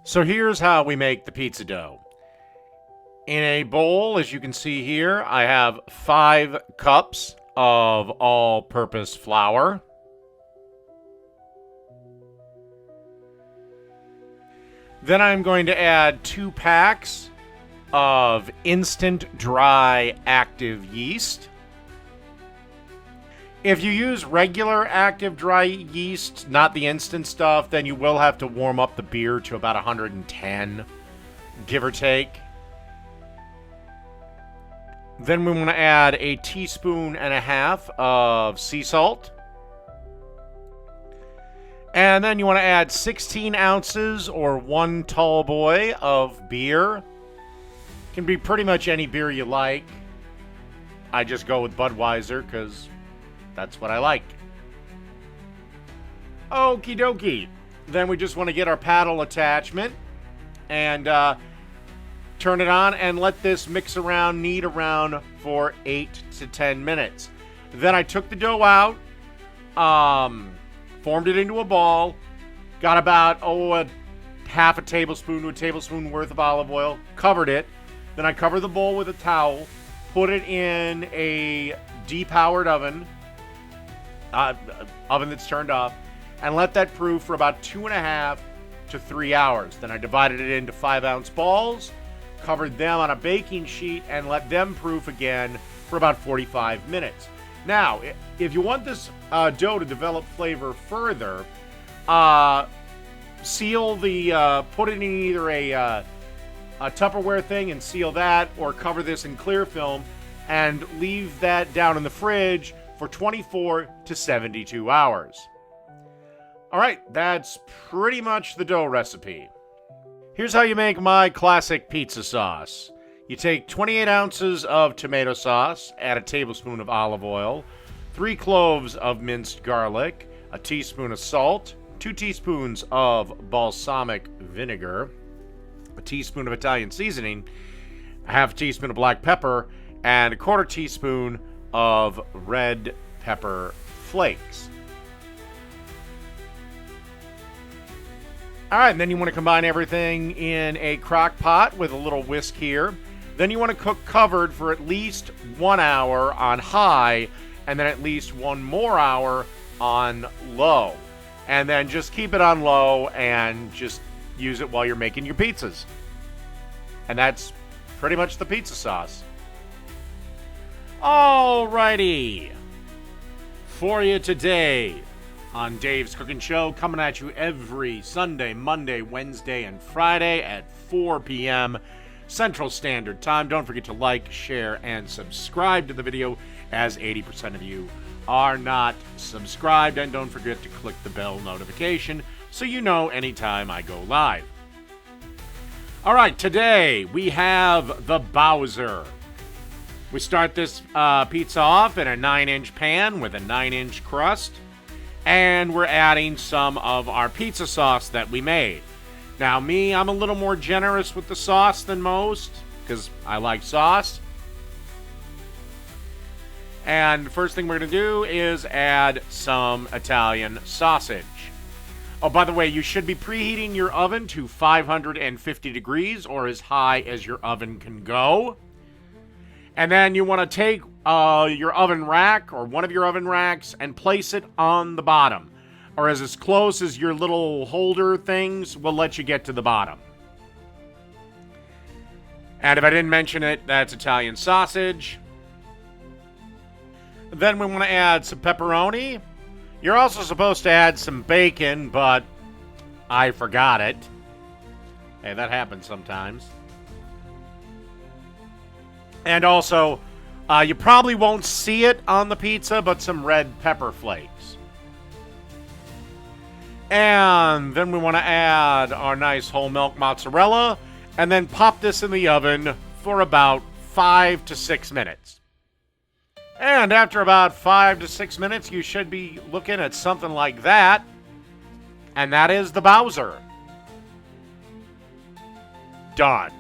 So here's how we make the pizza dough. In a bowl, as you can see here, I have 5 cups of all-purpose flour. Then I'm going to add 2 packs of instant dry active yeast. If you use regular active dry yeast, not the instant stuff, then you will have to warm up the beer to about 110, give or take. Then we want to add a teaspoon and a half of sea salt. And then you want to add 16 ounces or 1 tall boy of beer. Can be pretty much any beer you like. I just go with Budweiser because that's what I like. Okie dokie. Then we just want to get our paddle attachment and turn it on and let this mix around, knead around for 8 to 10 minutes. Then I took the dough out, formed it into a ball, got about a half a tablespoon to a tablespoon worth of olive oil, covered it. Then I covered the bowl with a towel, put it in a depowered oven, oven that's turned off, and let that proof for about 2.5 to 3 hours. Then I divided it into 5-ounce balls, covered them on a baking sheet, and let them proof again for about 45 minutes. Now, if you want this dough to develop flavor further, seal the, put it in either a Tupperware thing and seal that, or cover this in clear film and leave that down in the fridge for 24 to 72 hours. All right, that's pretty much the dough recipe. Here's how you make my classic pizza sauce. You take 28 ounces of tomato sauce, add a tablespoon of olive oil, 3 cloves of minced garlic, a teaspoon of salt, 2 teaspoons of balsamic vinegar, a teaspoon of Italian seasoning, a half teaspoon of black pepper, and a 1/4 teaspoon of red pepper flakes. All right, and then you want to combine everything in a crock pot with a little whisk here. Then you want to cook covered for at least 1 hour on high, and then at least 1 more hour on low. And then just keep it on low and just use it while you're making your pizzas. And that's pretty much the pizza sauce. Alrighty. For you today on Dave's Cooking Show, coming at you every Sunday, Monday, Wednesday, and Friday at 4 p.m. Central Standard Time. Don't forget to like, share, and subscribe to the video, as 80% of you are not subscribed. And don't forget to click the bell notification so you know anytime I go live. All right, today we have the Bowser. We start this pizza off in a 9-inch pan with a 9-inch crust, and we're adding some of our pizza sauce that we made. Now, I'm a little more generous with the sauce than most, because I like sauce. And the first thing we're going to do is add some Italian sausage. Oh, by the way, you should be preheating your oven to 550 degrees, or as high as your oven can go. And then you want to take your oven rack, or one of your oven racks, and place it on the bottom, or as close as your little holder things will let you get to the bottom. And if I didn't mention it, that's Italian sausage. Then we want to add some pepperoni. You're also supposed to add some bacon, but I forgot it. Hey, that happens sometimes. And also, you probably won't see it on the pizza, but some red pepper flakes. And then we want to add our nice whole milk mozzarella, and then pop this in the oven for about 5 to 6 minutes. And after about 5 to 6 minutes, you should be looking at something like that. And that is the Bowser. Done.